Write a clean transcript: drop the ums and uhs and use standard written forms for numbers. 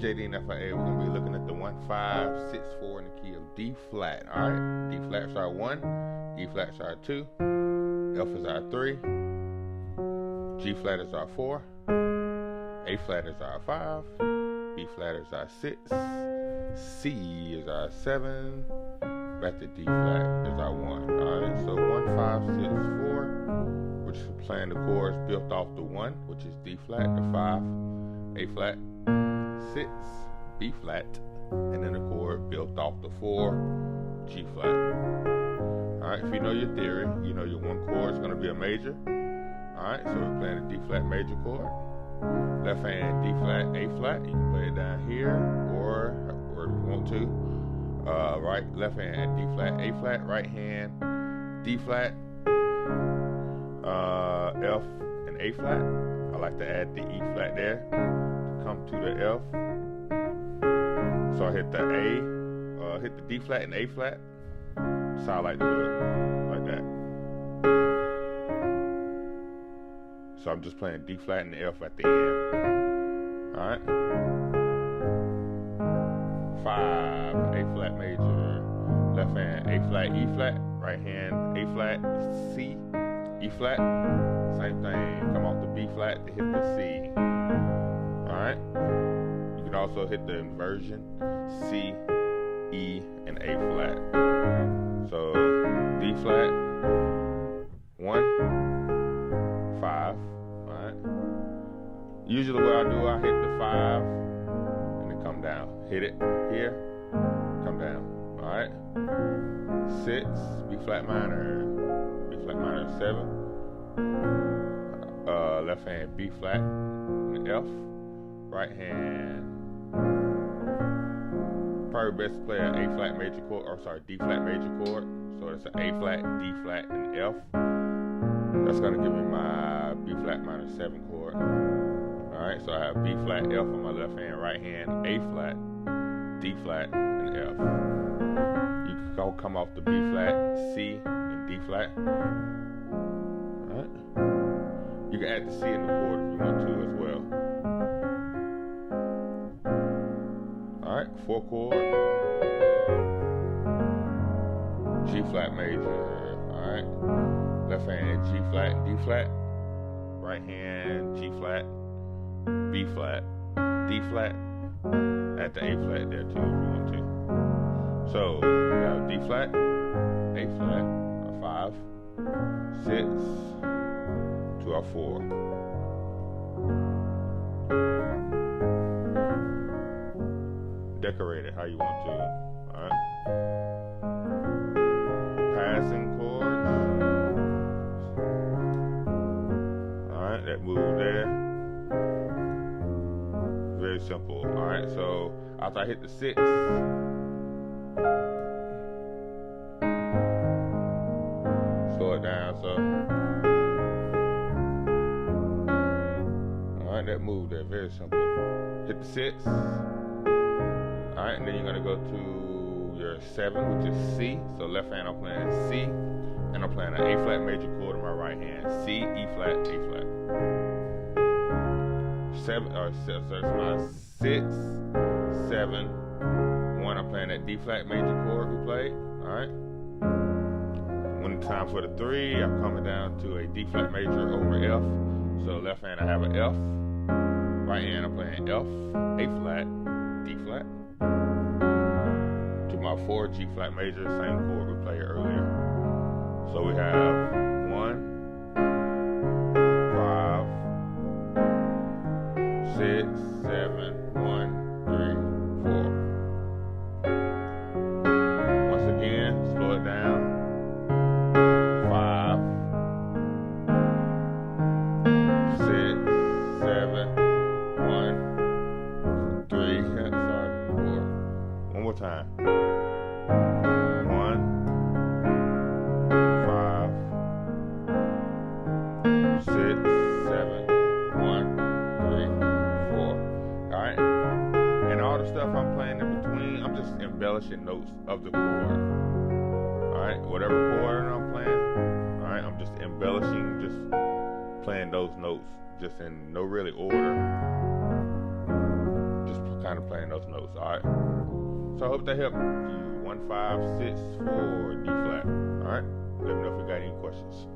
JD and FIA, we're going to be looking at the 1, 5, 6, 4 in the key of D flat. Alright, D flat is our 1, E flat is our 2, F is our 3, G flat is our 4, A flat is our 5, B flat is our 6, C is our 7, back to D flat is our 1. Alright, so 1, 5, 6, 4, we're just playing the chords built off the 1, which is D flat, the 5, A flat, 6, B flat, and then the chord built off the 4, G flat. Alright, if you know your theory, you know your 1 chord is going to be a major. Alright, so we're playing a D flat major chord. Left hand D flat, A flat. You can play it down here or wherever you want to. Right, left hand D flat, A flat. Right hand D flat, F and A flat. I like to add the E flat there to come to the F. So I hit the A, hit the D flat and A flat. So I like to do it like that. So I'm just playing D flat and F at the end. Alright. 5, A flat major. Left hand A flat, E flat. Right hand A flat, C, E flat. Same thing. Come off the B flat to hit the C. Alright. You can also hit the inversion C, E, and A flat. So D flat, 1, 5. Alright. Usually what I do, I hit the 5 and then come down. Hit it here, come down. Alright. 6, B flat minor, 7. Left hand B flat and F. Right hand. Probably best to play an A flat major chord, or sorry, D flat major chord. So it's an A flat, D flat, and F. That's gonna give me my B flat minor 7 chord. Alright, so I have B flat, F on my left hand, right hand, A flat, D flat, and F. You can go come off the B flat, C, and D flat. Alright. You can add the C in the chord if you want to as well. Alright, 4 chord. G flat major. Alright. Left hand G flat, D flat. Right hand G flat, B flat, D flat. Add the A flat there too if you want to. So we have D flat, A flat, a 5, 6 to our 4. Decorate it how you want to. Alright. Passing chords. Alright, that move there. Very simple. Alright, so after I hit the 6, slow it down, so. Alright, that move there, very simple. Hit the 6. Alright, and then you're gonna go to your 7, which is C. So left hand I'm playing C, and I'm playing an A flat major chord in my right hand. C, E flat, A flat. 7, so it's my 6, 7, 1. I'm playing that D flat major chord we played. Alright. When it's time for the 3, I'm coming down to a D flat major over F. So left hand I have an F. Right hand I'm playing F, A flat, D flat. To my 4, G flat major, same chord we played earlier. So we have 1, 5, 6, 7, 1, 3, 4. Once again, slow it down. 5, 6, 7, 1, 3, sorry, 4. One more time. 1, 5, 6, 7, 1, 3, 4. Alright? And all the stuff I'm playing in between, I'm just embellishing notes of the chord. Alright? Whatever chord I'm playing, alright, I'm just embellishing, just playing those notes, just in no really order. Just kind kind of playing those notes. All right. So I hope that helped you. 1, 5, 6, 4, D flat. All right. Let me know if you got any questions.